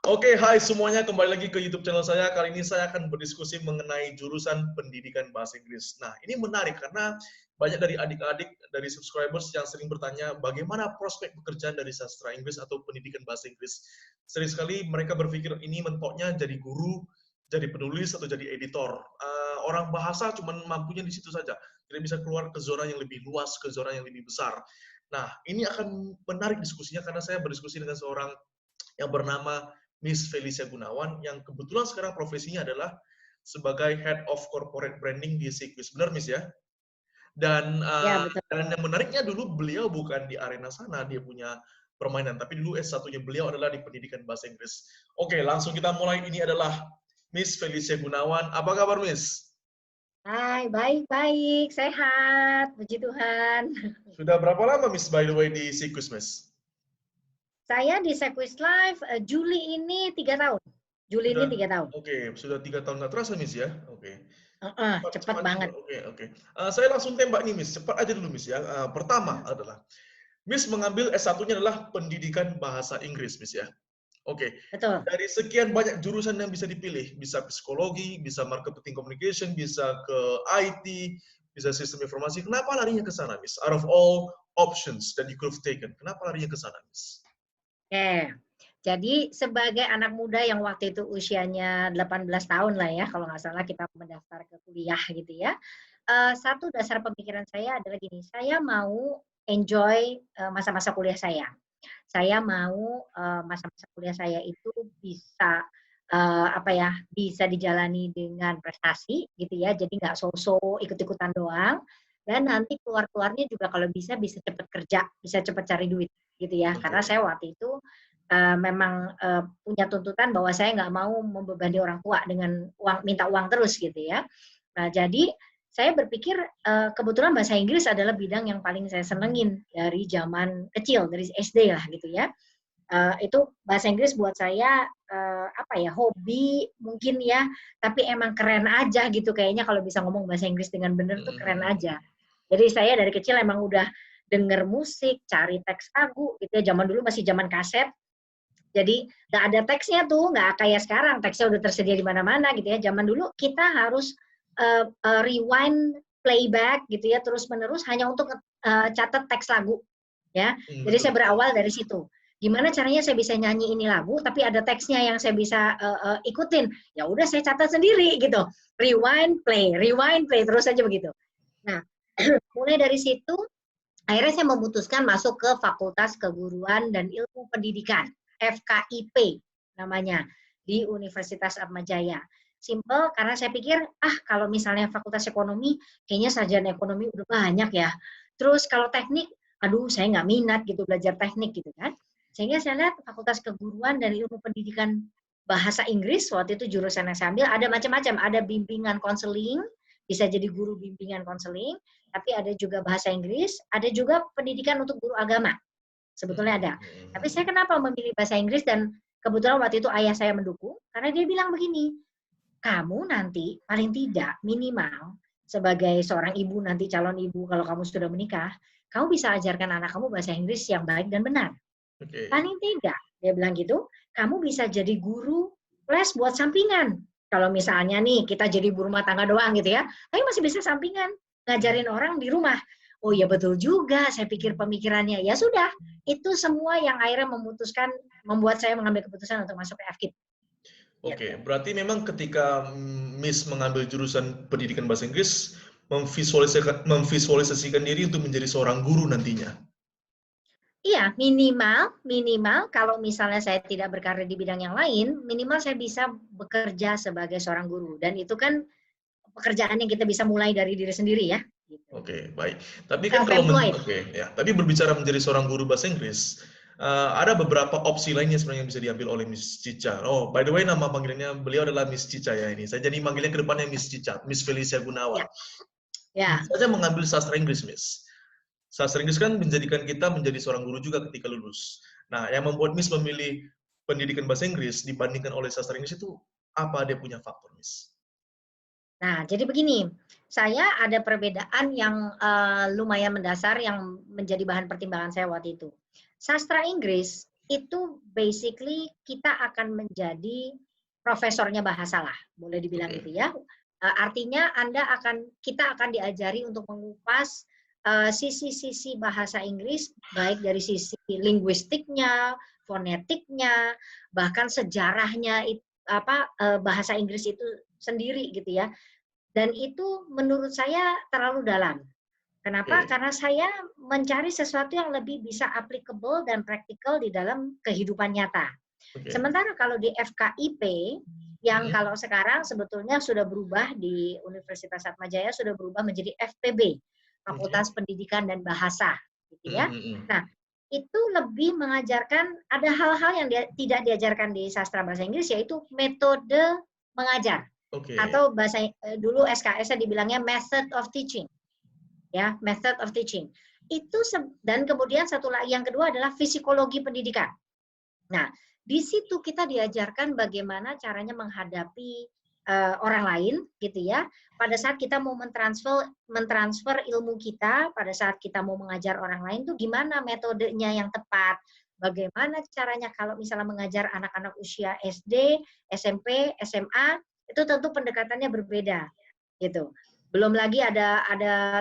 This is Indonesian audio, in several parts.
Oke, hai semuanya, kembali lagi ke YouTube channel saya. Kali ini saya akan berdiskusi mengenai jurusan pendidikan bahasa Inggris. Nah, ini menarik karena banyak dari adik-adik, dari subscribers yang sering bertanya bagaimana prospek pekerjaan dari sastra Inggris atau pendidikan bahasa Inggris. Sering sekali mereka berpikir ini mentoknya jadi guru, jadi penulis, atau jadi editor. Orang bahasa cuma mampunya di situ saja. Tidak bisa keluar ke zona yang lebih luas, ke zona yang lebih besar. Nah, ini akan menarik diskusinya karena saya berdiskusi dengan seorang yang bernama Miss Felicia Gunawan, yang kebetulan sekarang profesinya adalah sebagai Head of Corporate Branding di Sequis. Benar, Miss ya? Dan, Ya, betul. dan yang menariknya dulu beliau bukan di arena sana, dia punya permainan, tapi dulu S1-nya beliau adalah di pendidikan bahasa Inggris. Oke, langsung kita mulai. Ini adalah Miss Felicia Gunawan. Apa kabar, Miss? Hai, baik-baik, sehat, puji Tuhan. Sudah berapa lama, Miss, by the way, di Sequis, Miss? Saya di Sequis Live Juli ini 3 tahun. Juli ini Sudah, 3 tahun. oke, sudah 3 tahun nggak terasa, Miss ya? Oke. Cepat, Cepet cepat, banget. cepat. Oke, oke. Saya langsung tembak nih, Miss. Cepat aja dulu, Miss ya. Pertama adalah, Miss mengambil S1-nya adalah pendidikan bahasa Inggris, Miss ya. Oke. Betul. Dari sekian banyak jurusan yang bisa dipilih, bisa psikologi, bisa marketing communication, bisa ke IT, bisa sistem informasi. Kenapa larinya ke sana, Miss? Out of all options that you could have taken, kenapa larinya ke sana, Miss? Oke. Jadi sebagai anak muda yang waktu itu usianya 18 tahun lah ya, kalau nggak salah kita mendaftar ke kuliah gitu ya. Satu dasar pemikiran saya adalah gini, saya mau enjoy masa-masa kuliah saya. Saya mau masa-masa kuliah saya itu bisa bisa dijalani dengan prestasi gitu ya. Jadi nggak so-so ikut-ikutan doang. Dan nanti keluar-keluarnya juga kalau bisa cepat kerja, bisa cepat cari duit gitu ya. Karena Oke. saya waktu itu memang punya tuntutan bahwa saya nggak mau membebani orang tua dengan minta uang terus gitu ya. Nah jadi saya berpikir kebetulan bahasa Inggris adalah bidang yang paling saya senengin dari zaman kecil, dari SD lah gitu ya. Itu bahasa Inggris buat saya hobi mungkin ya, tapi emang keren aja gitu kayaknya kalau bisa ngomong bahasa Inggris dengan benar tuh keren Mhm. aja. Jadi saya dari kecil emang udah denger musik, cari teks lagu gitu ya. Zaman dulu masih zaman kaset. Jadi nggak ada teksnya tuh, nggak kayak sekarang teksnya udah tersedia di mana-mana gitu ya. Zaman dulu kita harus rewind, playback gitu ya, terus-menerus hanya untuk catat teks lagu ya. Jadi Betul, saya betul. berawal dari situ. Gimana caranya saya bisa nyanyi ini lagu tapi ada teksnya yang saya bisa ikutin. Ya udah saya catat sendiri gitu. Rewind, play terus aja begitu. Nah, mulai dari situ akhirnya saya memutuskan masuk ke Fakultas Keguruan dan Ilmu Pendidikan, FKIP namanya, di Universitas Atmajaya. Simple karena saya pikir, kalau misalnya Fakultas Ekonomi, kayaknya sarjana ekonomi udah banyak ya. Terus kalau teknik, aduh saya nggak minat gitu belajar teknik gitu kan. Sehingga saya lihat Fakultas Keguruan dan Ilmu Pendidikan Bahasa Inggris, waktu itu jurusan yang saya ambil, ada macam-macam. Ada bimbingan konseling, bisa jadi guru bimbingan konseling, tapi ada juga bahasa Inggris, ada juga pendidikan untuk guru agama. Sebetulnya ada. Tapi saya kenapa memilih bahasa Inggris dan kebetulan waktu itu ayah saya mendukung, karena dia bilang begini, kamu nanti paling tidak minimal sebagai seorang ibu nanti calon ibu kalau kamu sudah menikah, kamu bisa ajarkan anak kamu bahasa Inggris yang baik dan benar. Oke. Paling tidak, dia bilang gitu, kamu bisa jadi guru les buat sampingan. Kalau misalnya nih kita jadi ibu rumah tangga doang gitu ya, tapi masih bisa sampingan ngajarin orang di rumah. Oh ya betul juga, saya pikir pemikirannya. Ya sudah, itu semua yang akhirnya membuat saya mengambil keputusan untuk masuk ke FKIP. Oke, Gitu. berarti memang ketika Miss mengambil jurusan pendidikan bahasa Inggris, memvisualisasikan diri untuk menjadi seorang guru nantinya. Iya, minimal kalau misalnya saya tidak berkarir di bidang yang lain, minimal saya bisa bekerja sebagai seorang guru. Dan itu kan pekerjaan yang kita bisa mulai dari diri sendiri ya. Gitu. Oke, baik. Tapi kan kalau Self-employed. oke ya, tapi berbicara menjadi seorang guru bahasa Inggris, ada beberapa opsi lainnya sebenarnya yang bisa diambil oleh Miss Cica. Oh, by the way, nama panggilannya beliau adalah Miss Cica ya ini. Saya jadi manggilnya ke depannya Miss Cica, Miss Felicia Ya, Gunawan. ya. Bisa saja mengambil sastra Inggris, Miss. Sastra Inggris kan menjadikan kita menjadi seorang guru juga ketika lulus. Nah, yang membuat Miss memilih pendidikan bahasa Inggris dibandingkan oleh sastra Inggris itu apa dia punya faktor, Miss? Nah, jadi begini, saya ada perbedaan yang lumayan mendasar yang menjadi bahan pertimbangan saya waktu itu. Sastra Inggris itu basically kita akan menjadi profesornya bahasa lah, boleh dibilang gitu ya. Artinya kita akan diajari untuk mengupas sisi-sisi bahasa Inggris, baik dari sisi linguistiknya, fonetiknya, bahkan sejarahnya bahasa Inggris itu sendiri gitu ya. Dan itu menurut saya terlalu dalam. Kenapa? Karena saya mencari sesuatu yang lebih bisa applicable dan praktikal di dalam kehidupan nyata. Sementara kalau di FKIP, yang kalau sekarang sebetulnya sudah berubah di Universitas Atmajaya, sudah berubah menjadi FPB, Fakultas Pendidikan dan Bahasa, gitu ya. Nah, itu lebih mengajarkan, ada hal-hal yang tidak diajarkan di sastra bahasa Inggris, yaitu metode mengajar. Atau dulu SKS-nya dibilangnya method of teaching. Ya, method of teaching. Itu dan kemudian yang kedua adalah psikologi pendidikan. Nah, di situ kita diajarkan bagaimana caranya menghadapi orang lain, gitu ya. Pada saat kita mau mentransfer ilmu kita, pada saat kita mau mengajar orang lain tuh gimana metodenya yang tepat. Bagaimana caranya kalau misalnya mengajar anak-anak usia SD, SMP, SMA, itu tentu pendekatannya berbeda, gitu. Belum lagi ada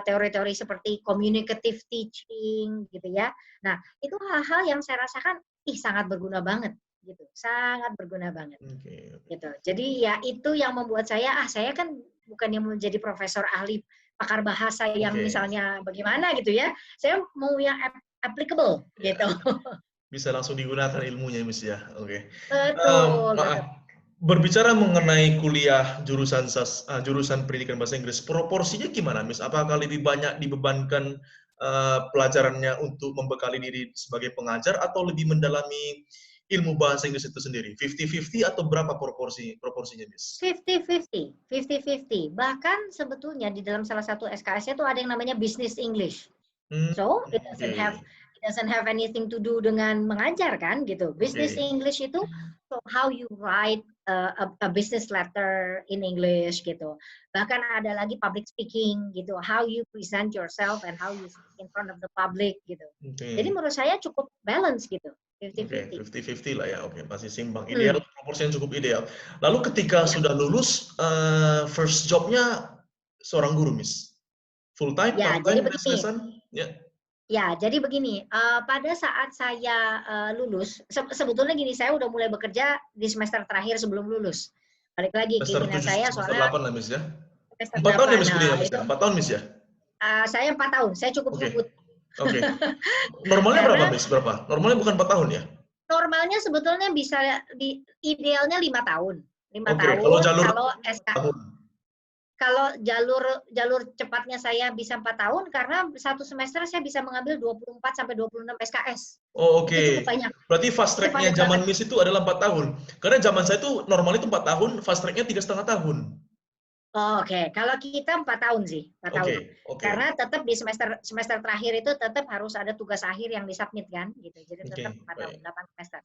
teori-teori seperti communicative teaching, gitu ya. Nah, itu hal-hal yang saya rasakan sangat berguna banget, gitu. Sangat berguna banget. Gitu. Jadi ya itu yang membuat saya kan bukan yang menjadi profesor ahli pakar bahasa yang misalnya bagaimana gitu ya. Saya mau yang applicable gitu. Bisa langsung digunakan ilmunya, Miss ya. Betul. Berbicara mengenai kuliah jurusan pendidikan bahasa Inggris, proporsinya gimana, Miss? Apakah lebih banyak dibebankan pelajarannya untuk membekali diri sebagai pengajar atau lebih mendalami ilmu bahasa Inggris itu sendiri? 50-50 atau berapa proporsinya, Miss? 50-50. Bahkan sebetulnya di dalam salah satu SKS-nya itu ada yang namanya Business English. So, it doesn't have anything to do dengan mengajar kan gitu. Business English itu so how you write a business letter in English gitu. Bahkan ada lagi public speaking gitu, how you present yourself and how you speak in front of the public gitu. Jadi menurut saya cukup balance gitu. 50-50 lah ya, masih seimbang. Ideal, proporsinya cukup ideal. Lalu ketika sudah lulus, first jobnya seorang guru, Miss? Full time, part time, les-lesan? Ya, jadi begini, pada saat saya lulus, sebetulnya gini, saya udah mulai bekerja di semester terakhir sebelum lulus. Balik lagi keinginan saya soalnya... Semester 8 lah, Miss ya? Semester 4 tahun ya, Miss, nah, kuliah, Miss ya? 4 tahun, Miss ya? Saya 4 tahun, saya cukup ngebut. Normalnya berapa, Miss? Berapa? Normalnya bukan 4 tahun ya? Normalnya sebetulnya bisa, idealnya 5 tahun. 5 tahun, kalau SK. Kalau jalur cepatnya saya bisa 4 tahun, karena satu semester saya bisa mengambil 24 sampai 26 SKS. Itu cukup banyak. Berarti fast track-nya zaman Miss itu adalah 4 tahun. Karena zaman saya itu normal itu 4 tahun, fast track-nya 3,5 tahun. Kalau kita 4 tahun sih, 4 tahun. Karena tetap di semester terakhir itu tetap harus ada tugas akhir yang disubmit kan, gitu. Jadi tetap 4 tahun, 8 semester.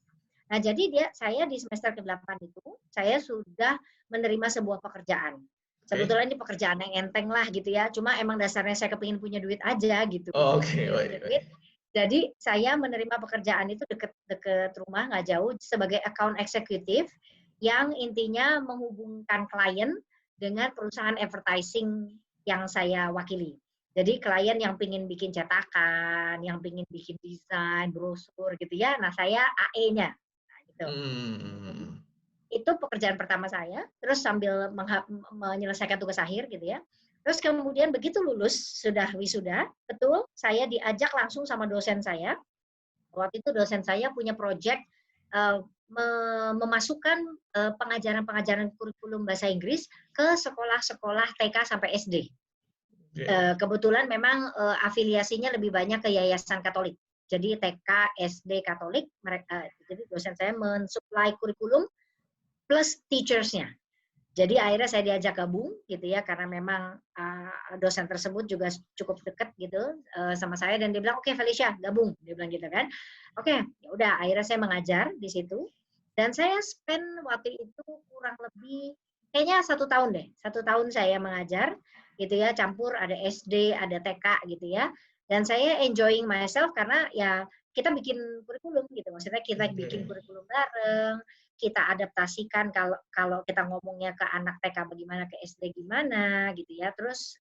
Nah, jadi saya di semester ke-8 itu, saya sudah menerima sebuah pekerjaan. Sebetulnya ini pekerjaan yang enteng lah gitu ya, cuma emang dasarnya saya kepingin punya duit aja gitu. Jadi saya menerima pekerjaan itu deket rumah, nggak jauh, sebagai account executive yang intinya menghubungkan klien dengan perusahaan advertising yang saya wakili. Jadi klien yang pingin bikin cetakan, yang pingin bikin desain, brosur gitu ya, nah saya AE-nya. Nah, gitu. Itu pekerjaan pertama saya, terus sambil menyelesaikan tugas akhir gitu ya. Terus kemudian begitu lulus, sudah wisuda, betul, saya diajak langsung sama dosen saya. Waktu itu dosen saya punya proyek memasukkan pengajaran kurikulum bahasa Inggris ke sekolah-sekolah TK sampai SD. Kebetulan memang afiliasinya lebih banyak ke yayasan Katolik. Jadi TK, SD Katolik, jadi dosen saya mensuplai kurikulum plus teachers-nya. Jadi akhirnya saya diajak gabung gitu ya, karena memang dosen tersebut juga cukup dekat gitu sama saya, dan dia bilang, oke, Felicia, gabung, dia bilang gitu kan. Oke, ya udah, akhirnya saya mengajar di situ, dan saya spend waktu itu kurang lebih kayaknya 1 tahun deh, 1 tahun saya mengajar gitu ya, campur ada SD, ada TK gitu ya, dan saya enjoying myself karena ya kita bikin kurikulum gitu. Maksudnya kita bikin kurikulum bareng, kita adaptasikan kalau kita ngomongnya ke anak TK bagaimana, ke SD gimana gitu ya. Terus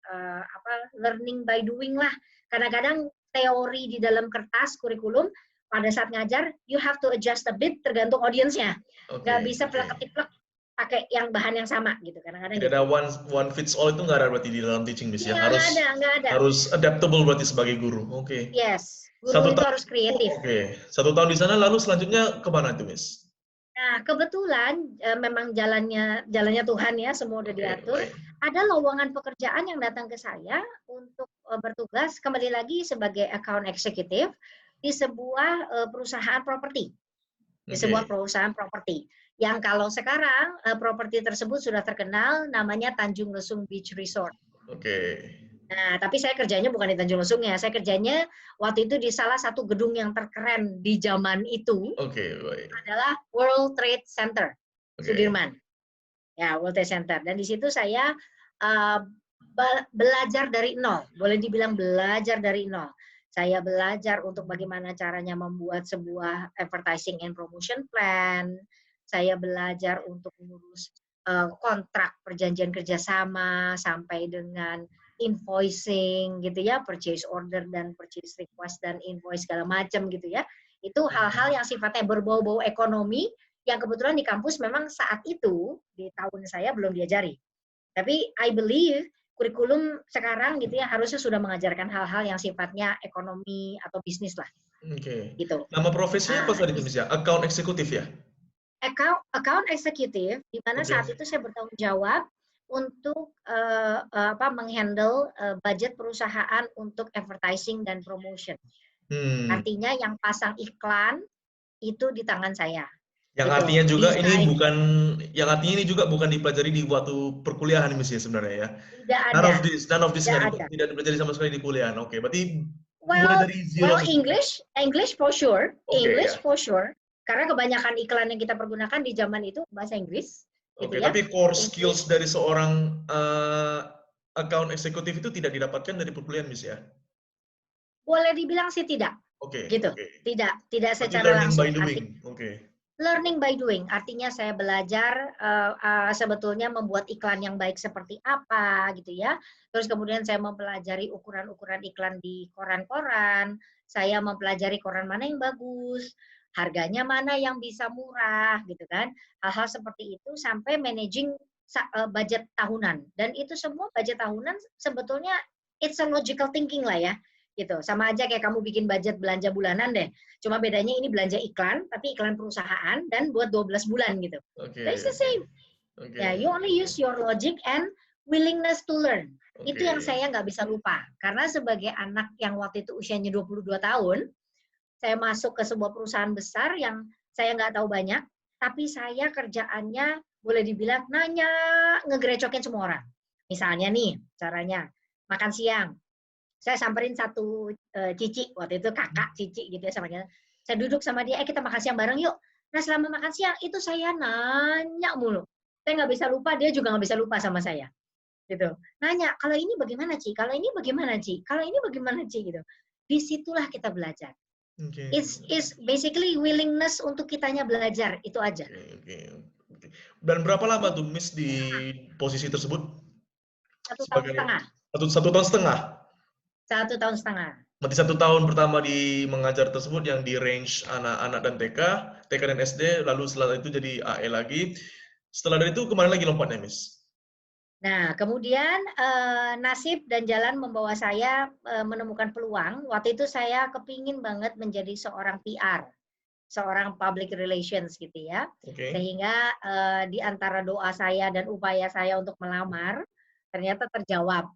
learning by doing lah. Kadang-kadang teori di dalam kertas kurikulum pada saat ngajar you have to adjust a bit tergantung audiensnya. Nggak bisa plek-ketiplek pakai yang bahan yang sama gitu. Kadang-kadang Tidak gitu. ada one fits all, itu nggak ada berarti di dalam teaching Miss ya. Nggak ada. Harus adaptable berarti sebagai guru. Oke. Yes, guru Satu itu tahun. harus kreatif. Oke. 1 tahun di sana, lalu selanjutnya kemana tuh Miss? Nah, kebetulan memang jalannya Tuhan ya, semua udah diatur. Baik. Ada lowongan pekerjaan yang datang ke saya untuk bertugas kembali lagi sebagai account executive di sebuah perusahaan properti. Di sebuah perusahaan properti. Yang kalau sekarang properti tersebut sudah terkenal, namanya Tanjung Lesung Beach Resort. Oke. Nah, tapi saya kerjanya bukan di Tanjung Lesung ya. Saya kerjanya waktu itu di salah satu gedung yang terkeren di zaman itu. Oke, baik. Adalah World Trade Center, Sudirman. Ya, World Trade Center. Dan di situ saya belajar dari nol. Boleh dibilang belajar dari nol. Saya belajar untuk bagaimana caranya membuat sebuah advertising and promotion plan. Saya belajar untuk mengurus kontrak perjanjian kerjasama sampai dengan invoicing gitu ya, purchase order dan purchase request dan invoice segala macam gitu ya. Itu hal-hal yang sifatnya berbau-bau ekonomi yang kebetulan di kampus memang saat itu di tahun saya belum diajari. Tapi I believe kurikulum sekarang gitu ya harusnya sudah mengajarkan hal-hal yang sifatnya ekonomi atau bisnis lah. Oke. Gitu. Nama profesinya apa tadi Miss ya? Account eksekutif ya? Account eksekutif di mana saat itu saya bertanggung jawab untuk menghandle budget perusahaan untuk advertising dan promotion. Artinya yang pasang iklan itu di tangan saya. Yang gitu. artinya juga ini bukan dipelajari di waktu perkuliahan Miss ya sebenarnya ya. Tidak ada. None of this tidak dipelajari sama sekali di kuliah. Oke, berarti mulai dari zero. English for sure. English for sure. Karena kebanyakan iklan yang kita pergunakan di zaman itu bahasa Inggris. Oke, gitu ya. tapi core skills dari seorang account eksekutif itu tidak didapatkan dari perkuliahan Miss ya? Boleh dibilang sih tidak. Gitu. Tidak secara langsung. Learning by doing, artinya saya belajar sebetulnya membuat iklan yang baik seperti apa gitu ya. Terus kemudian saya mempelajari ukuran-ukuran iklan di koran-koran, saya mempelajari koran mana yang bagus, harganya mana yang bisa murah gitu kan. Hal-hal seperti itu sampai managing budget tahunan. Dan itu semua budget tahunan sebetulnya it's a logical thinking lah ya. Gitu. Sama aja kayak kamu bikin budget belanja bulanan deh. Cuma bedanya ini belanja iklan, tapi iklan perusahaan dan buat 12 bulan gitu. That's the same. Ya, you only use your logic and willingness to learn. Itu yang saya nggak bisa lupa. Karena sebagai anak yang waktu itu usianya 22 tahun, saya masuk ke sebuah perusahaan besar yang saya nggak tahu banyak, tapi saya kerjaannya boleh dibilang nanya, ngegerecokin semua orang. Misalnya nih, caranya makan siang. Saya samperin satu cici, waktu itu kakak cici gitu ya sama dia. Saya duduk sama dia, kita makan siang bareng yuk. Nah selama makan siang itu saya nanya mulu. Saya nggak bisa lupa, dia juga nggak bisa lupa sama saya. Gitu. Nanya, kalau ini bagaimana Ci? Kalau ini bagaimana Ci? Kalau ini bagaimana Ci? Gitu. Disitulah kita belajar. It's basically willingness untuk kitanya belajar, itu aja. Dan berapa lama tuh Miss di posisi tersebut? 1 tahun setengah. 1 tahun setengah? 1 tahun setengah. Berarti 1 tahun pertama di mengajar tersebut yang di range anak-anak dan TK dan SD, lalu setelah itu jadi AE lagi. Setelah dari itu kemana lagi lompatnya, Miss? Nah, kemudian nasib dan jalan membawa saya menemukan peluang. Waktu itu saya kepingin banget menjadi seorang PR, seorang public relations gitu ya. Sehingga di antara doa saya dan upaya saya untuk melamar, ternyata terjawab.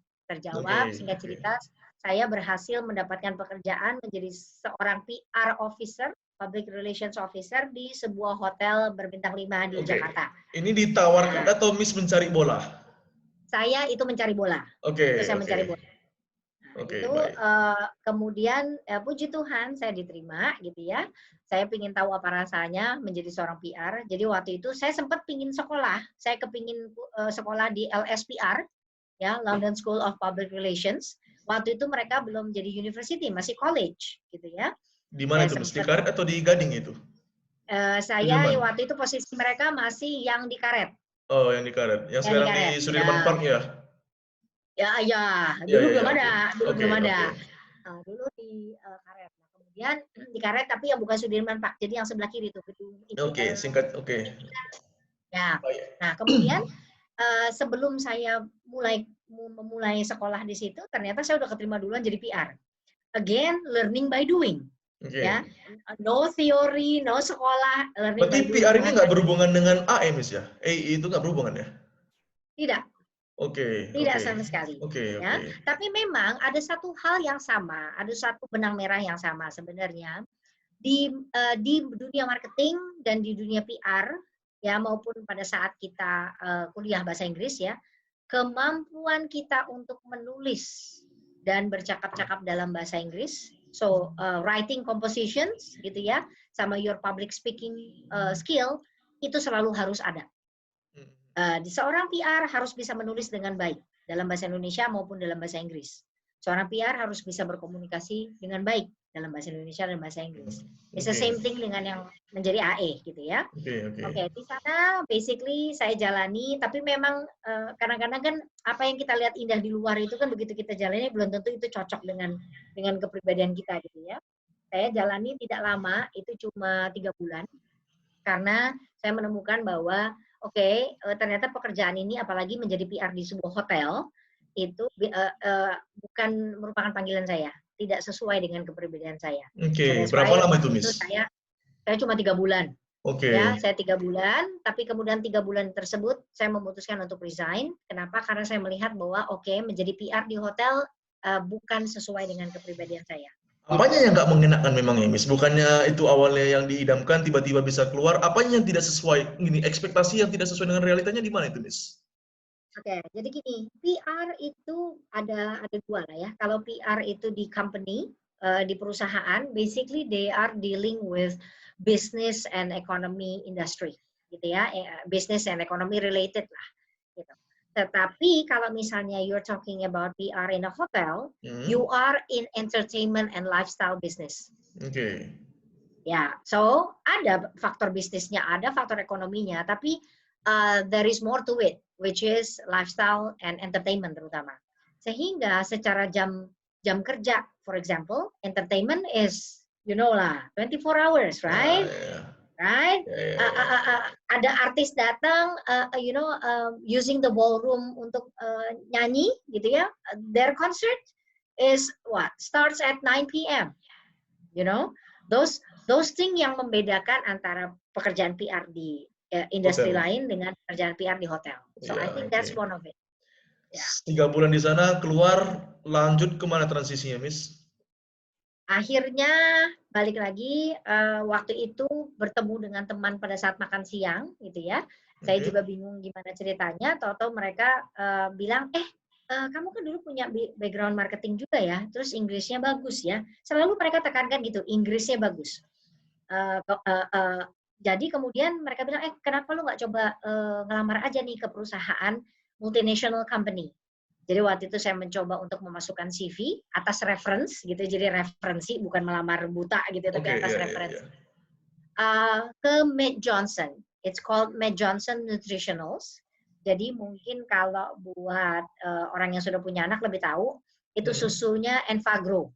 Singkat cerita, saya berhasil mendapatkan pekerjaan menjadi seorang PR officer, public relations officer di sebuah hotel berbintang 5 di Jakarta. Ini ditawarkan atau Miss mencari bola? Saya itu mencari bola. Mencari bola. Kemudian puji Tuhan saya diterima gitu ya. Saya pingin tahu apa rasanya menjadi seorang PR. Jadi waktu itu saya sempat pingin sekolah. Saya kepingin sekolah di LSPR, ya, London School of Public Relations. Waktu itu mereka belum jadi university, masih college gitu ya. Di mana Saya itu, Miss? Di sempat, Karet atau di Gading itu? saya Sudirman? waktu itu posisi mereka masih yang di karet, Oh, yang di Karet. Yang sekarang di Sudirman ya. Park ya? Ya, ya, Ya, ya, dulu ya, belum oke. ada, dulu Oke, belum oke. ada. Dulu di karet. Nah, kemudian di karet tapi yang bukan Sudirman Pak, jadi yang sebelah kiri tuh gedung Oke, singkat, oke. ya. Oh, ya. Nah, kemudian sebelum saya memulai sekolah di situ, ternyata saya udah keterima duluan jadi PR. Again, learning by doing. Ya, Oke. no theory, no sekolah, learning Berarti by doing. PR ini nggak Belajar. berhubungan dengan AE, Miss ya? EI itu nggak berhubungan ya? Tidak, Oke, tidak oke. sama sekali. Oke, Ya, oke. tapi memang ada satu hal yang sama, ada satu benang merah yang sama sebenarnya di dunia marketing dan di dunia PR ya maupun pada saat kita kuliah bahasa Inggris ya, kemampuan kita untuk menulis dan bercakap-cakap dalam bahasa Inggris, so writing compositions gitu ya, sama your public speaking skill itu selalu harus ada. Di seorang PR harus bisa menulis dengan baik dalam bahasa Indonesia maupun dalam bahasa Inggris. Seorang PR harus bisa berkomunikasi dengan baik dalam bahasa Indonesia dan bahasa Inggris. It's the Oke, same thing dengan yang menjadi AE gitu ya. oke, oke. Oke, di sana basically saya jalani, tapi memang kadang-kadang kan apa yang kita lihat indah di luar itu kan begitu kita jalani belum tentu itu cocok dengan kepribadian kita gitu ya. Saya jalani tidak lama, itu cuma 3 bulan, karena saya menemukan bahwa ternyata pekerjaan ini apalagi menjadi PR di sebuah hotel itu bukan merupakan panggilan saya, tidak sesuai dengan kepribadian saya. So Oke, that's berapa why lama itu, waktu itu Miss? saya cuma 3 bulan. Ya, Oke. saya 3 bulan, tapi kemudian 3 bulan tersebut saya memutuskan untuk resign. Kenapa? Karena saya melihat bahwa menjadi PR di hotel bukan sesuai dengan kepribadian saya. Apanya yang nggak mengenakan memang ya, Miss? Bukannya itu awalnya yang diidamkan, tiba-tiba bisa keluar. Apanya yang tidak sesuai? Ini ekspektasi yang tidak sesuai dengan realitanya di mana itu, Miss? Oke, jadi gini, PR itu ada dua lah ya. Kalau PR itu di company, di perusahaan, basically they are dealing with business and economy industry, gitu ya, business and economy related lah, gitu. Tetapi kalau misalnya you're talking about PR in a hotel, you Hmm. are in entertainment and lifestyle business. Oke. Ya, so ada faktor bisnisnya, ada faktor ekonominya, tapi there is more to it, which is lifestyle and entertainment terutama. Sehingga secara jam kerja, for example, entertainment is, you know lah, 24 hours, Ah, right? ya. Right? Ya, ya, ya. Ada artis datang, using the ballroom untuk nyanyi, gitu ya. Their concert is what? Starts at 9 p.m. You know, those thing yang membedakan antara pekerjaan PR di industri Hotel. lain dengan pekerjaan PR di hotel. So Iya, I think oke. that's one of it. Ya. 3 bulan di sana, keluar, lanjut kemana transisinya, Miss? Akhirnya balik lagi waktu itu bertemu dengan teman pada saat makan siang, gitu ya. Saya Oke. juga bingung gimana ceritanya. Tahu-tahu mereka bilang, kamu kan dulu punya background marketing juga ya, terus Inggrisnya bagus ya. Selalu mereka tekankan gitu, Inggrisnya bagus. Jadi kemudian mereka bilang, kenapa lu nggak coba ngelamar aja nih ke perusahaan multinational company. Jadi waktu itu saya mencoba untuk memasukkan CV atas reference gitu, jadi referensi bukan melamar buta gitu, tapi Oke, atas iya, iya, iya. referensi ke Mead Johnson. It's called Mead Johnson Nutritionals. Jadi mungkin kalau buat orang yang sudah punya anak lebih tahu, itu susunya Enfagrow.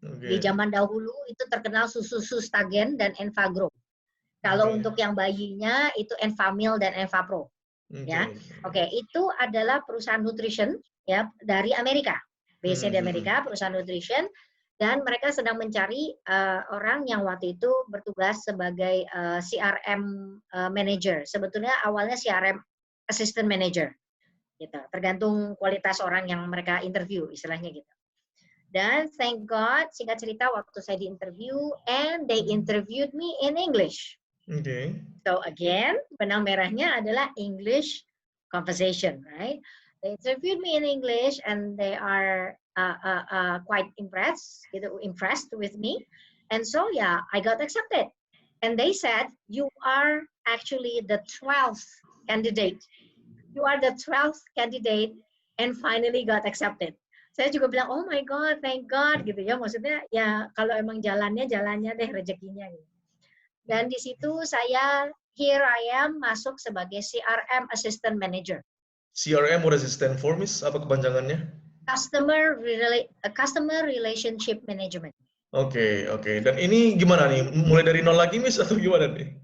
Di Oke. zaman dahulu itu terkenal susu Sustagen dan Enfagro. Kalau Oke. untuk yang bayinya itu Enfamil dan Enfapro. Ya, Oke. itu adalah perusahaan nutrition ya dari Amerika, base di Amerika, perusahaan nutrition, dan mereka sedang mencari orang yang waktu itu bertugas sebagai CRM manager. Sebetulnya awalnya CRM assistant manager, gitu. Tergantung kualitas orang yang mereka interview, istilahnya gitu. Dan thank God, singkat cerita waktu saya di interview, and they interviewed me in English. Oke. So again, benang merahnya adalah English conversation, right? They interviewed me in English, and they are quite impressed with me, and so yeah, I got accepted. And they said, you are actually the 12th candidate. You are the 12th candidate, and finally got accepted. Saya juga bilang, oh my God, thank God, gitu ya. Maksudnya ya kalau emang jalannya deh rezekinya. Gitu. Dan di situ saya, here I am, masuk sebagai CRM Assistant Manager. CRM, what does it stand for, Miss? Apa kepanjangannya? Customer Relationship Management. Oke. Dan ini gimana nih? Mulai dari nol lagi, Miss, atau gimana nih?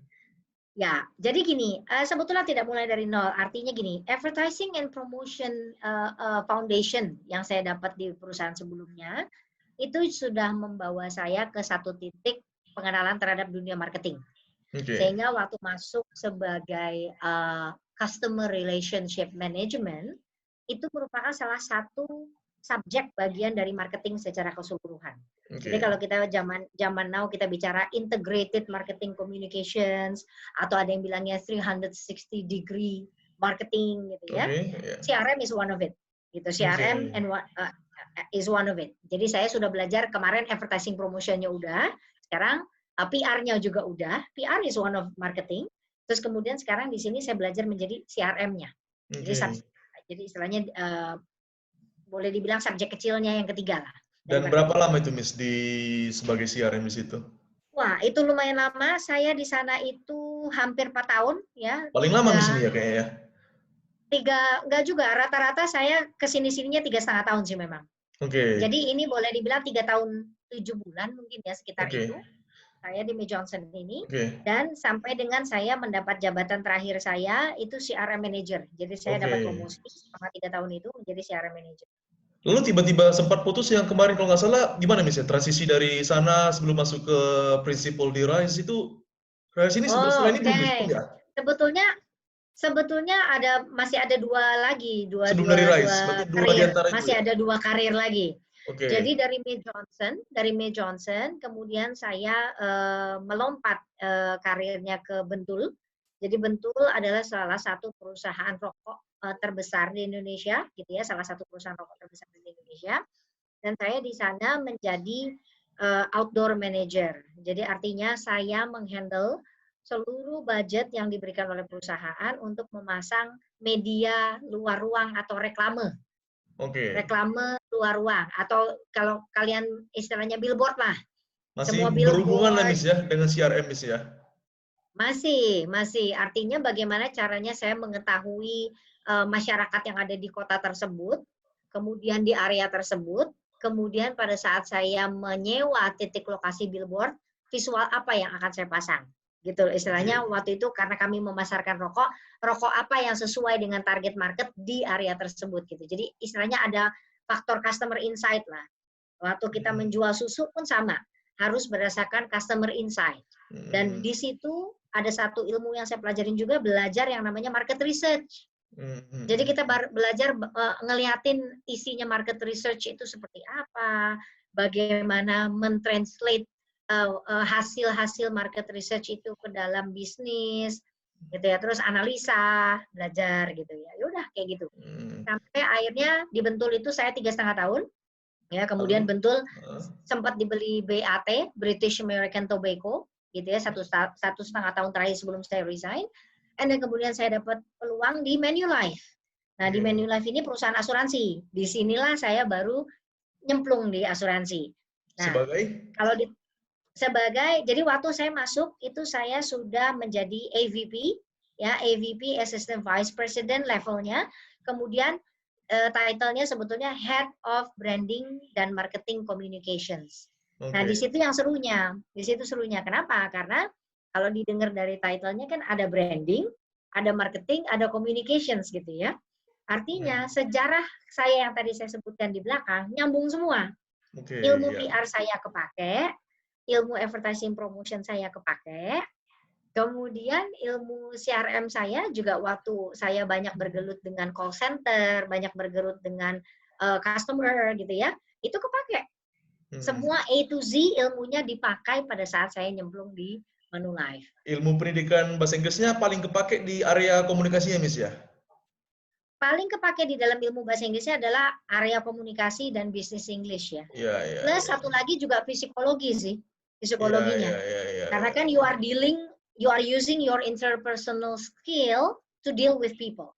Ya, jadi gini, sebetulnya tidak mulai dari nol. Artinya gini, Advertising and Promotion Foundation yang saya dapat di perusahaan sebelumnya, itu sudah membawa saya ke satu titik pengenalan terhadap dunia marketing. Sehingga waktu masuk sebagai Customer Relationship Management, itu merupakan salah satu subjek bagian dari marketing secara keseluruhan. Jadi kalau kita zaman now kita bicara integrated marketing communications, atau ada yang bilangnya 360 degree marketing gitu ya. CRM is one of it. Gitu. CRM is one of it. Jadi saya sudah belajar kemarin advertising promotionnya udah, sekarang PR-nya juga udah. PR is one of marketing. Terus kemudian sekarang di sini saya belajar menjadi CRM-nya. Jadi istilahnya boleh dibilang subjek kecilnya yang ketiga lah. Dan berapa lama itu, Miss, sebagai CRM di situ? Wah, itu lumayan lama. Saya di sana itu hampir 4 tahun. Ya. Paling lama di sini ya kayaknya ya? Enggak juga. Rata-rata saya kesini-sininya 3,5 tahun sih memang. Jadi ini boleh dibilang 3 tahun 7 bulan mungkin ya, sekitar itu. Saya di Mead Johnson ini. Dan sampai dengan saya mendapat jabatan terakhir saya, itu CRM Manager. Jadi saya dapat promosi selama 3 tahun itu menjadi CRM Manager. Lalu tiba-tiba sempat putus yang kemarin kalau nggak salah, gimana misalnya transisi dari sana sebelum masuk ke Principal di Rise itu, Rise ini setelah ini belum disebut ya? Sebetulnya masih ada dua lagi, sebelum dari Rise, berarti dua di antara itu masih ya? ada 2 karir lagi. Jadi dari Mead Johnson, kemudian saya melompat karirnya ke Bentul. Jadi Bentul adalah salah satu perusahaan rokok terbesar di Indonesia, gitu ya, salah satu perusahaan rokok terbesar di Indonesia. Dan saya di sana menjadi outdoor manager. Jadi artinya saya menghandle seluruh budget yang diberikan oleh perusahaan untuk memasang media luar ruang atau reklame. Reklame luar ruang, atau kalau kalian istilahnya billboard lah. Masih berhubungan lah, Miss, ya, dengan CRM, Miss, ya? Masih. Artinya bagaimana caranya saya mengetahui masyarakat yang ada di kota tersebut, kemudian di area tersebut, kemudian pada saat saya menyewa titik lokasi billboard, visual apa yang akan saya pasang. Gitu istilahnya waktu itu, karena kami memasarkan rokok apa yang sesuai dengan target market di area tersebut gitu. Jadi istilahnya ada faktor customer insight lah. Waktu kita menjual susu pun sama, harus berdasarkan customer insight. Dan di situ ada satu ilmu yang saya pelajarin juga, belajar yang namanya market research. Jadi kita belajar ngeliatin isinya market research itu seperti apa, bagaimana mentranslate hasil-hasil market research itu ke dalam bisnis, gitu ya. Terus analisa, belajar gitu ya. Yaudah kayak gitu. Sampai akhirnya di Bentul itu saya 3,5 tahun. Ya, kemudian Bentul sempat dibeli BAT, British American Tobacco, gitu ya, 1,5 tahun terakhir sebelum saya resign. Dan kemudian saya dapat peluang di Manulife. Nah, di Manulife ini perusahaan asuransi. Disinilah saya baru nyemplung di asuransi. Nah, jadi waktu saya masuk itu saya sudah menjadi AVP, ya, AVP Assistant Vice President levelnya. Kemudian title-nya sebetulnya Head of Branding dan Marketing Communications. Nah, di situ yang serunya. Di situ serunya. Kenapa? Karena kalau didengar dari title-nya kan ada branding, ada marketing, ada communications gitu ya. Artinya sejarah saya yang tadi saya sebutkan di belakang nyambung semua. Ilmu PR saya kepake, ilmu advertising promotion saya kepake, kemudian ilmu CRM saya juga waktu saya banyak bergelut dengan call center, banyak bergelut dengan customer gitu ya, itu kepake. Semua A to Z ilmunya dipakai pada saat saya nyemplung di Manulife. Ilmu pendidikan bahasa Inggrisnya paling kepake di area komunikasinya, Miss, ya? Paling kepake di dalam ilmu bahasa Inggrisnya adalah area komunikasi dan bisnis English ya. Plus satu lagi juga psikologi sih, psikologinya. Karena kan you are using your interpersonal skill to deal with people.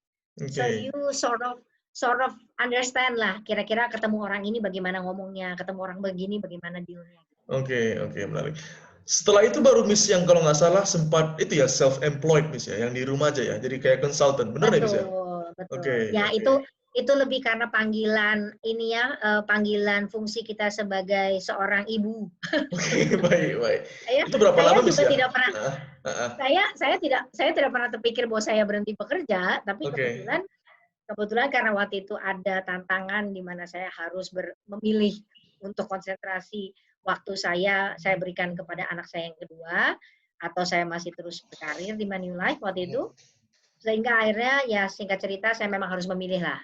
So you sort of sort of understand lah, kira-kira ketemu orang ini bagaimana ngomongnya, ketemu orang begini bagaimana dealnya. Oke, oke, menarik. Setelah itu baru Miss yang kalau nggak salah sempat itu ya self-employed Miss ya, yang di rumah aja ya, jadi kayak consultant, bener ya Miss ya? Betul, betul. Oke, Ya oke. itu lebih karena panggilan ini ya, panggilan fungsi kita sebagai seorang ibu. Oke, baik, baik. Saya Itu berapa saya lama Miss juga ya? tidak pernah Heeh, heeh. saya tidak pernah terpikir bahwa saya berhenti bekerja, tapi Oke. kebetulan karena waktu itu ada tantangan di mana saya harus memilih untuk konsentrasi waktu saya berikan kepada anak saya yang kedua, atau saya masih terus berkarir di Manulife waktu itu, sehingga akhirnya ya singkat cerita saya memang harus memilih lah,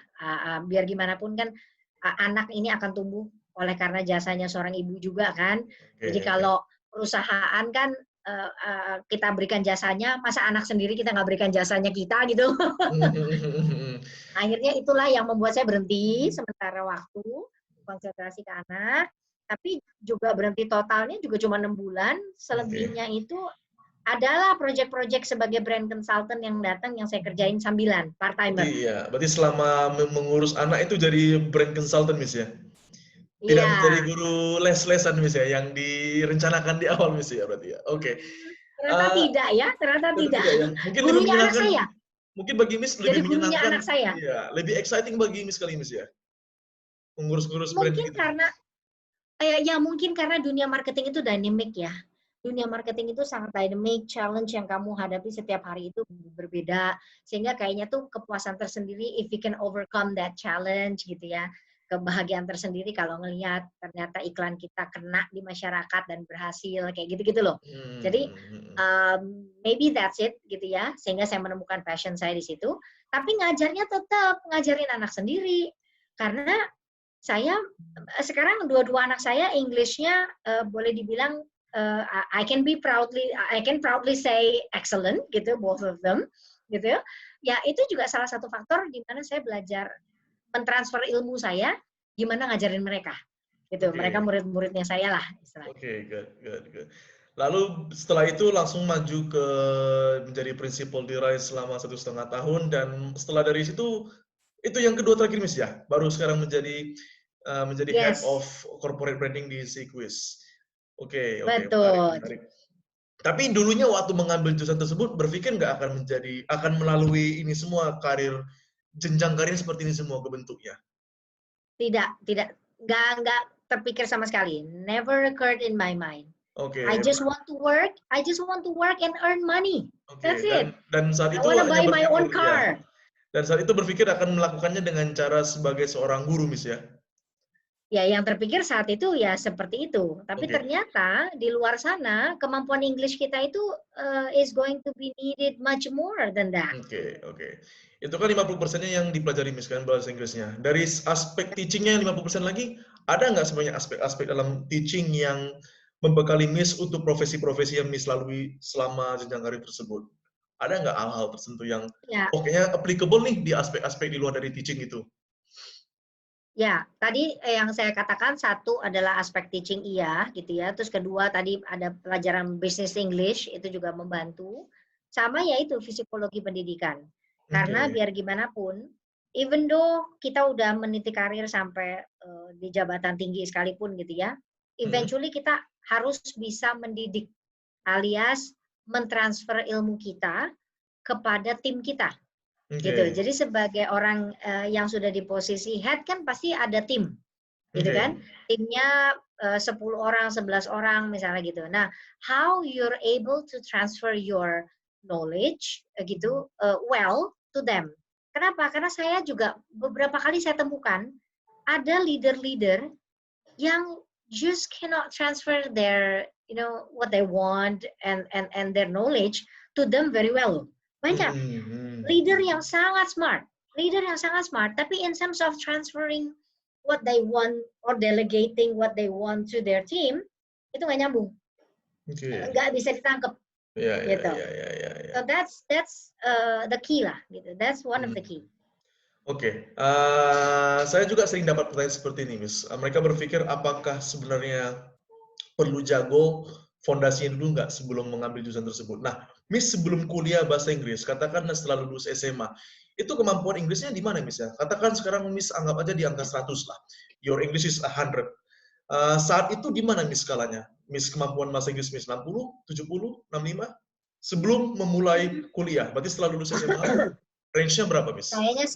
biar gimana pun kan anak ini akan tumbuh oleh karena jasanya seorang ibu juga kan. Oke, Jadi oke. kalau perusahaan kan kita berikan jasanya, masa anak sendiri kita nggak berikan jasanya kita gitu. Akhirnya itulah yang membuat saya berhenti sementara waktu, konsentrasi ke anak, tapi juga berhenti totalnya juga cuma 6 bulan, Oke. selebihnya itu adalah proyek-proyek sebagai brand consultant yang datang yang saya kerjain sambilan, part-timer. Berarti selama mengurus anak itu jadi brand consultant Miss ya? Tidak menjadi Iya. guru les-lesan Miss ya, yang direncanakan di awal Miss ya berarti ya? Oke. Ternyata Eee, tidak ya, ternyata Ternyata tidak. tidak ya? Mungkin lebih Gurunya anak menyenangkan, saya, mungkin bagi Miss jadi lebih gurunya anak menyenangkan, saya. iya, lebih exciting bagi Miss kali Miss ya? Mengurus-ngurus brand Mungkin begitu? karena ya mungkin karena dunia marketing itu dynamic ya. Dunia marketing itu sangat dynamic, challenge yang kamu hadapi setiap hari itu berbeda. Sehingga kayaknya tuh kepuasan tersendiri if you can overcome that challenge gitu ya. Kebahagiaan tersendiri kalau ngelihat ternyata iklan kita kena di masyarakat dan berhasil kayak gitu-gitu loh. Jadi Mhm. maybe that's it gitu ya. Sehingga saya menemukan passion saya di situ. Tapi ngajarnya tetap ngajarin anak sendiri. Karena saya sekarang dua-dua anak saya English-nya boleh dibilang I can proudly say excellent gitu, both of them gitu ya. Ya itu juga salah satu faktor di mana saya belajar mentransfer ilmu saya gimana ngajarin mereka gitu. Mereka Oke. murid-muridnya saya lah istilahnya. Oke, good, good, good. Lalu setelah itu langsung maju ke menjadi prinsipal di RISE selama 1,5 tahun dan setelah dari situ itu yang kedua terakhir Miss ya? Baru sekarang menjadi Head of Yes, Corporate Branding di Sequis. Oke, oke, menarik, betul. menarik. Tapi dulunya waktu mengambil jurusan tersebut berpikir nggak akan melalui ini semua jenjang karir seperti ini semua kebentuknya? Tidak, nggak terpikir sama sekali. Never occurred in my mind. Oke, I just want to work and earn money. oke. That's Dan it. dan saat I itu wanna hanya buy my berpikir own ya. car. Dan saat itu berpikir akan melakukannya dengan cara sebagai seorang guru, Miss, ya? Ya, yang terpikir saat itu ya seperti itu. Tapi Oke, ternyata di luar sana kemampuan English kita itu is going to be needed much more than that. oke, oke. Itu kan 50%-nya yang dipelajari, Miss, kan bahasa Inggrisnya. Dari aspek teaching-nya yang 50% lagi, ada nggak sebenarnya aspek-aspek dalam teaching yang membekali Miss untuk profesi-profesi yang Miss lalui selama jenjang karir tersebut? Ada nggak hal-hal tertentu yang, Ya, oh kayaknya applicable nih di aspek-aspek di luar dari teaching itu? ya. Tadi yang saya katakan satu adalah aspek teaching iya, gitu ya. Terus kedua tadi ada pelajaran business English itu juga membantu. Sama yaitu psikologi pendidikan. Karena Oke. biar gimana pun, even though kita udah meniti karir sampai di jabatan tinggi sekalipun gitu ya, Mhm. eventually kita harus bisa mendidik alias mentransfer ilmu kita kepada tim kita gitu. Oke. Jadi sebagai orang yang sudah di posisi head kan pasti ada tim gitu Oke. kan. Timnya 10 orang, 11 orang misalnya gitu. Nah, how you're able to transfer your knowledge gitu well to them. Kenapa? Karena saya juga beberapa kali saya temukan ada leader-leader yang just cannot transfer their what they want and their knowledge to them very well. Banyak Mhm, mhm. leader yang sangat smart, tapi in terms of transferring what they want or delegating what they want to their team, itu nggak nyambung, Oke. nggak bisa ditangkap Iya, iya, gitu. iya, iya, iya, iya. So that's the key lah, gitu. That's one of the Mhm. key. Oke, saya juga sering dapat pertanyaan seperti ini, Miss. Mereka berpikir apakah sebenarnya perlu jago fondasinya dulu nggak sebelum mengambil jurusan tersebut. Nah, Miss sebelum kuliah bahasa Inggris, katakan setelah lulus SMA, itu kemampuan Inggrisnya di mana Miss ya? Katakan sekarang Miss anggap aja di angka 100 lah. Your English is 100. Saat itu di mana Miss skalanya? Miss kemampuan bahasa Inggris Miss 60, 70, 65? Sebelum memulai kuliah, berarti setelah lulus SMA, range-nya berapa Miss? Kayaknya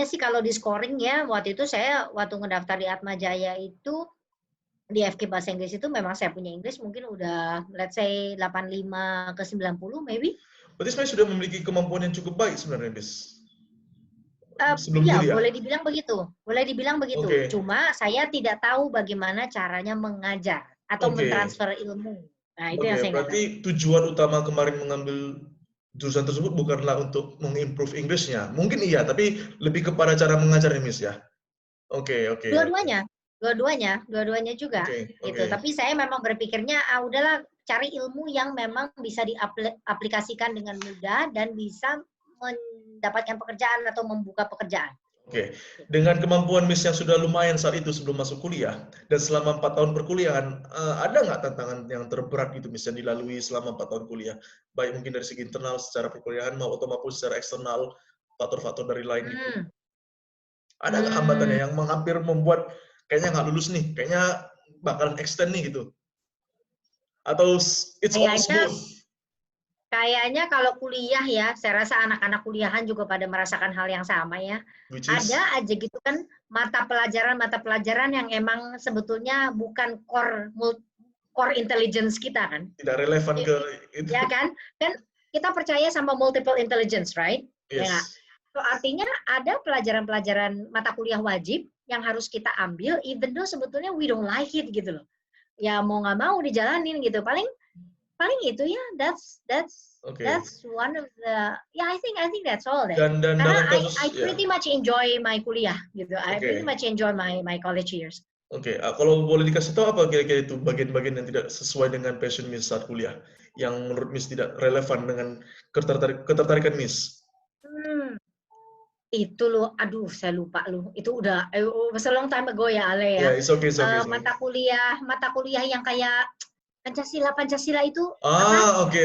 sih kalau di scoring ya, waktu itu saya waktu ngedaftar di Atma Jaya itu di FK Bahasa Inggris itu memang saya punya Inggris mungkin udah let's say 85 ke 90 maybe. Berarti saya sudah memiliki kemampuan yang cukup baik sebenarnya Miss. Sebelum Ya, kuliah. boleh dibilang begitu. Boleh dibilang begitu. Oke. Cuma saya tidak tahu bagaimana caranya mengajar atau Oke. mentransfer ilmu. Nah, itu yang Oke, saya nggak tahu. berarti tujuan utama kemarin mengambil jurusan tersebut bukanlah untuk mengimprove Inggrisnya. Mungkin iya, tapi lebih kepada cara mengajarnya, Miss ya. Oke, oke, oke. Dua-duanya juga Oke, gitu. oke. Tapi saya memang berpikirnya udahlah cari ilmu yang memang bisa diaplikasikan dengan mudah dan bisa mendapatkan pekerjaan atau membuka pekerjaan. Oke, dengan kemampuan Miss yang sudah lumayan saat itu sebelum masuk kuliah, dan selama 4 tahun perkuliahan, ada nggak tantangan yang terberat gitu Miss yang dilalui selama 4 tahun kuliah? Baik mungkin dari segi internal secara perkuliahan maupun secara eksternal, faktor-faktor dari lain gitu. Ada nggak hambatannya yang hampir membuat kayaknya nggak lulus nih, kayaknya bakalan extend nih gitu? Atau it's all smooth? Kayaknya kalau kuliah ya, saya rasa anak-anak kuliahan juga pada merasakan hal yang sama ya. Which is? Ada aja gitu kan mata pelajaran yang emang sebetulnya bukan core intelligence kita kan. Tidak relevan ke itu. Ya kan? Kan kita percaya sama multiple intelligence, right? Yes. Ya. So, artinya ada pelajaran-pelajaran mata kuliah wajib yang harus kita ambil, even though sebetulnya we don't like it gitu loh. Ya mau nggak mau dijalanin gitu. Paling itu ya, that's one of the I think that's all deh. Dan Karena dalam kasus I pretty much enjoy my kuliah gitu. I pretty much enjoy my college years. Oke, kalau boleh dikasih tahu apa kira-kira itu bagian-bagian yang tidak sesuai dengan passion Miss saat kuliah, yang menurut Miss tidak relevan dengan ketertarikan Miss? Itu loh, aduh saya lupa loh. Itu udah was a long time ago ya Ale ya. Yeah, it's okay. Mata kuliah yang kayak Pancasila itu oke.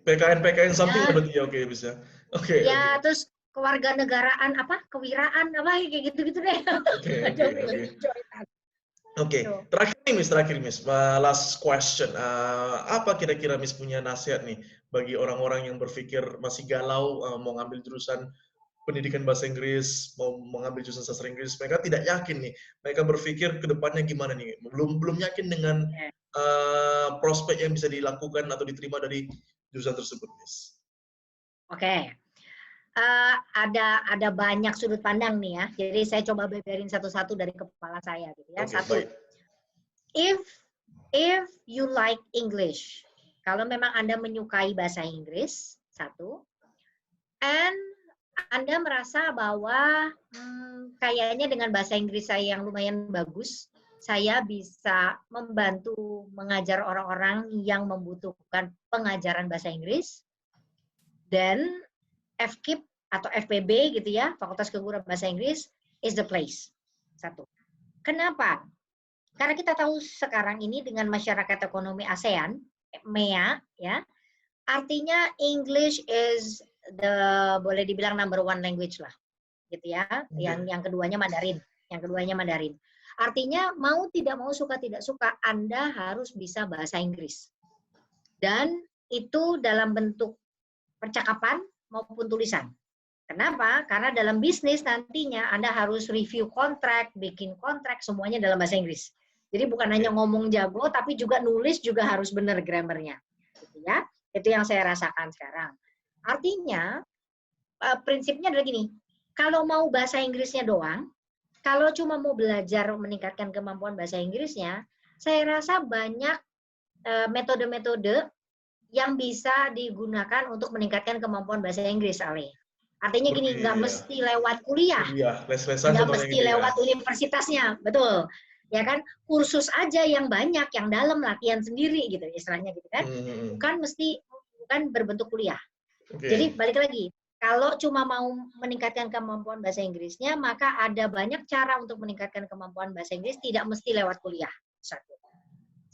PKN something ya, berarti ya, oke bisa. Oke. ya terus kewarganegaraan kewiraan kayak gitu-gitu deh. Oke. Terakhir Miss, last question. Apa kira-kira Miss punya nasihat nih bagi orang-orang yang berpikir masih galau mau ngambil jurusan pendidikan bahasa Inggris, mau mengambil jurusan sastra Inggris, mereka tidak yakin nih. Mereka berpikir ke depannya gimana nih. Belum yakin dengan prospek yang bisa dilakukan atau diterima dari jurusan tersebut, Miss. Oke. Ada banyak sudut pandang nih ya. Jadi saya coba beberin satu-satu dari kepala saya gitu ya. Satu. Baik. If you like English, kalau memang Anda menyukai bahasa Inggris, satu. And Anda merasa bahwa kayaknya dengan bahasa Inggris saya yang lumayan bagus, saya bisa membantu mengajar orang-orang yang membutuhkan pengajaran bahasa Inggris. Dan FKIP atau FPB gitu ya, Fakultas Keguruan Bahasa Inggris is the place. Satu. Kenapa? Karena kita tahu sekarang ini dengan masyarakat ekonomi ASEAN, MEA, ya, artinya English is boleh dibilang number one language lah, gitu ya. Yang keduanya Mandarin. Artinya mau tidak mau, suka tidak suka, Anda harus bisa bahasa Inggris. Dan itu dalam bentuk percakapan maupun tulisan. Kenapa? Karena dalam bisnis nantinya Anda harus review kontrak, bikin kontrak, semuanya dalam bahasa Inggris. Jadi bukan hanya ngomong jago, tapi juga nulis juga harus benar grammarnya. Gitu ya. Itu yang saya rasakan sekarang. Artinya, prinsipnya adalah gini, kalau mau bahasa Inggrisnya doang, kalau cuma mau belajar meningkatkan kemampuan bahasa Inggrisnya, saya rasa banyak metode-metode yang bisa digunakan untuk meningkatkan kemampuan bahasa Inggris, Ale. Artinya gini, nggak mesti lewat kuliah, nggak mesti lewat universitasnya, betul. Ya kan, kursus aja yang banyak, yang dalam, latihan sendiri gitu, istilahnya gitu kan. Bukan berbentuk kuliah. Jadi balik lagi, kalau cuma mau meningkatkan kemampuan bahasa Inggrisnya, maka ada banyak cara untuk meningkatkan kemampuan bahasa Inggris, tidak mesti lewat kuliah.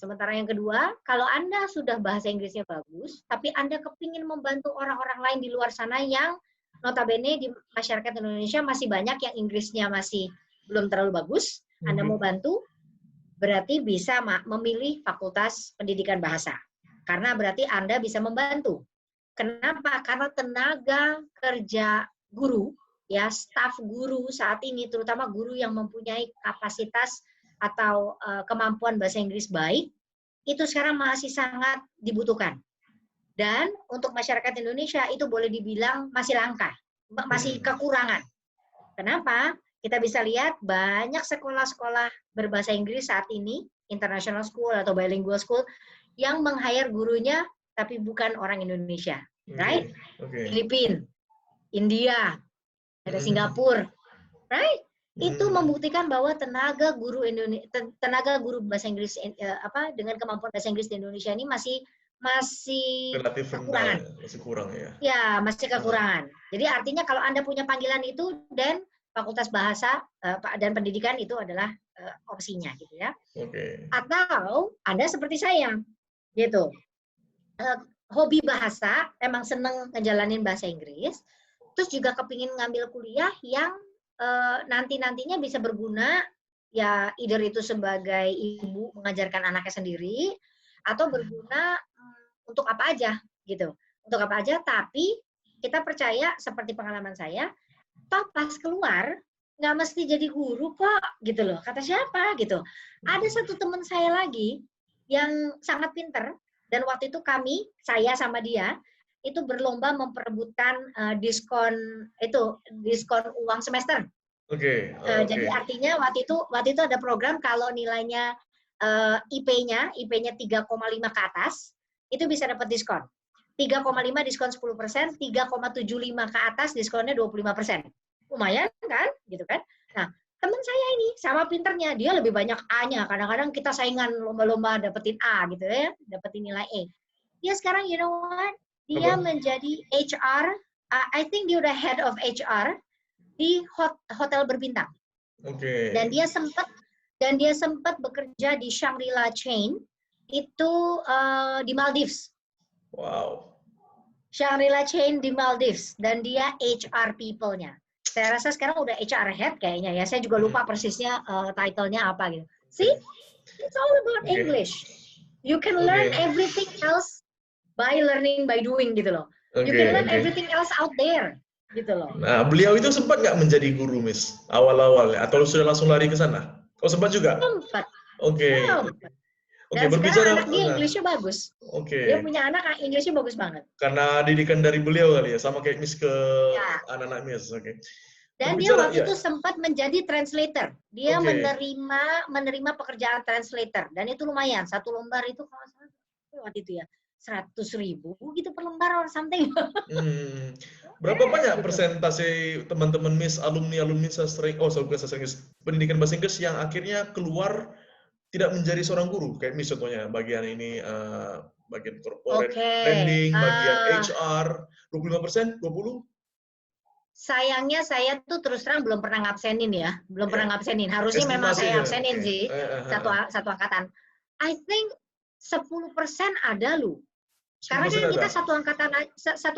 Sementara yang kedua, kalau Anda sudah bahasa Inggrisnya bagus, tapi Anda kepingin membantu orang-orang lain di luar sana yang notabene di masyarakat Indonesia masih banyak yang Inggrisnya masih belum terlalu bagus, Anda mau bantu, berarti bisa memilih Fakultas Pendidikan Bahasa. Karena berarti Anda bisa membantu. Kenapa? Karena tenaga kerja guru, ya staf guru saat ini, terutama guru yang mempunyai kapasitas atau kemampuan bahasa Inggris baik, itu sekarang masih sangat dibutuhkan. Dan untuk masyarakat Indonesia itu boleh dibilang masih langka, masih kekurangan. Kenapa? Kita bisa lihat banyak sekolah-sekolah berbahasa Inggris saat ini, international school atau bilingual school, yang meng-hire gurunya tapi bukan orang Indonesia. Right? Filipina, India, ada Singapura, right? Itu membuktikan bahwa tenaga guru bahasa Inggris dengan kemampuan bahasa Inggris di Indonesia ini masih relatif kekurangan. Masih kurang ya. Ya, masih kekurangan. Jadi artinya kalau Anda punya panggilan itu dan Fakultas Bahasa dan Pendidikan itu adalah opsinya gitu ya. Atau Anda seperti saya gitu. Hobi bahasa, emang seneng ngejalanin bahasa Inggris, terus juga kepingin ngambil kuliah yang nantinya bisa berguna, ya either itu sebagai ibu mengajarkan anaknya sendiri, atau berguna untuk apa aja, gitu. Untuk apa aja, tapi kita percaya, seperti pengalaman saya, toh pas keluar, nggak mesti jadi guru kok, gitu loh. Kata siapa, gitu. Ada satu teman saya lagi, yang sangat pinter, dan waktu itu saya sama dia, itu berlomba memperebutkan diskon uang semester. Jadi artinya waktu itu ada program kalau nilainya IP-nya 3,5 ke atas itu bisa dapat diskon. 3,5 diskon 10%, 3,75 ke atas diskonnya 25%. Lumayan kan? Gitu kan? Nah, teman saya ini sama pinternya, dia lebih banyak A-nya. Kadang-kadang kita saingan lomba-lomba dapetin A gitu ya, dapetin nilai E. Dia sekarang you know what? Dia menjadi HR, I think dia udah head of HR di hotel berbintang. Dan dia sempat bekerja di Shangri-La Chain itu di Maldives. Wow. Shangri-La Chain di Maldives dan dia HR people-nya. Saya rasa sekarang udah HR head kayaknya ya. Saya juga lupa persisnya title-nya apa gitu. See? It's all about English. You can learn everything else by learning by doing gitu loh. You can learn everything else out there gitu loh. Nah, beliau itu sempat nggak menjadi guru, Miss? Awal-awalnya atau sudah langsung lari ke sana? Oh, sempat juga? Sempat. Dan berbicara anak dia Inggrisnya bagus. Dia punya anak Inggrisnya bagus banget. Karena didikan dari beliau kali ya, sama kayak Miss ke anak-anak Miss. Dan dia waktu itu sempat menjadi translator. Dia menerima pekerjaan translator dan itu lumayan. Satu lembar itu kalau salah waktu itu ya 100.000 gitu per lembar or something. Berapa banyak persentase teman-teman Miss alumni sastra pendidikan bahasa Inggris yang akhirnya keluar tidak menjadi seorang guru, kayak Miss contohnya, bagian ini, bagian corporate branding, bagian HR, 25%, 20%? Sayangnya saya tuh terus terang belum pernah ngabsenin ya, Harusnya memang saya absenin sih, satu angkatan. I think 10% ada loh. Karena kan kita satu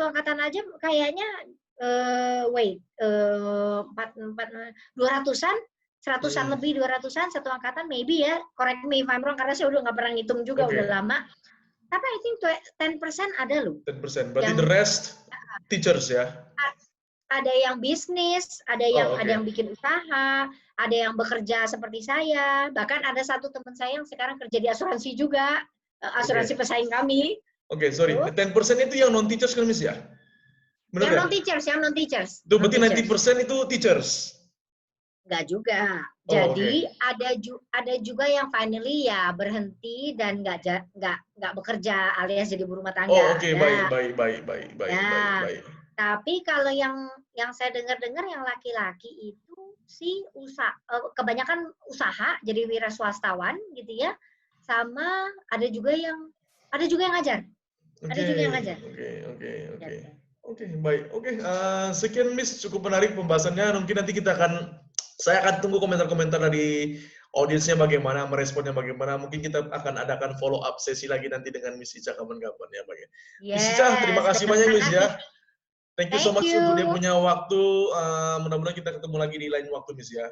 angkatan aja kayaknya, 200-an, 100-an lebih, 200-an satu angkatan, maybe ya, correct me if I'm wrong, karena saya udah nggak pernah ngitung juga, udah lama. Tapi I think 10% ada loh. 10%, berarti the rest teachers ya? Ada yang bisnis, ada yang bikin usaha, ada yang bekerja seperti saya, bahkan ada satu teman saya yang sekarang kerja di asuransi juga, asuransi pesaing kami. 10% itu yang non-teachers kan, Miss ya? Bener yang non-teachers. Itu berarti 90% itu teachers? Enggak juga. Jadi ada juga yang finally ya berhenti dan nggak bekerja alias jadi ibu rumah tangga. Baik. Tapi kalau yang saya dengar yang laki-laki itu sih kebanyakan usaha jadi wira swastawan gitu ya. Sama ada juga yang ngajar. Oke, baik. Sekian Miss, cukup menarik pembahasannya. Mungkin nanti saya akan tunggu komentar-komentar dari audiensnya bagaimana, meresponnya bagaimana. Mungkin kita akan adakan follow up sesi lagi nanti dengan Miss Ica kapan-kapan ya, Pak. Miss Ica, terima Yes, kasih banyak terima Miss kasih. ya. Thank you so Thank much you. untuk dia punya waktu. Mudah-mudahan kita ketemu lagi di lain waktu, Miss ya.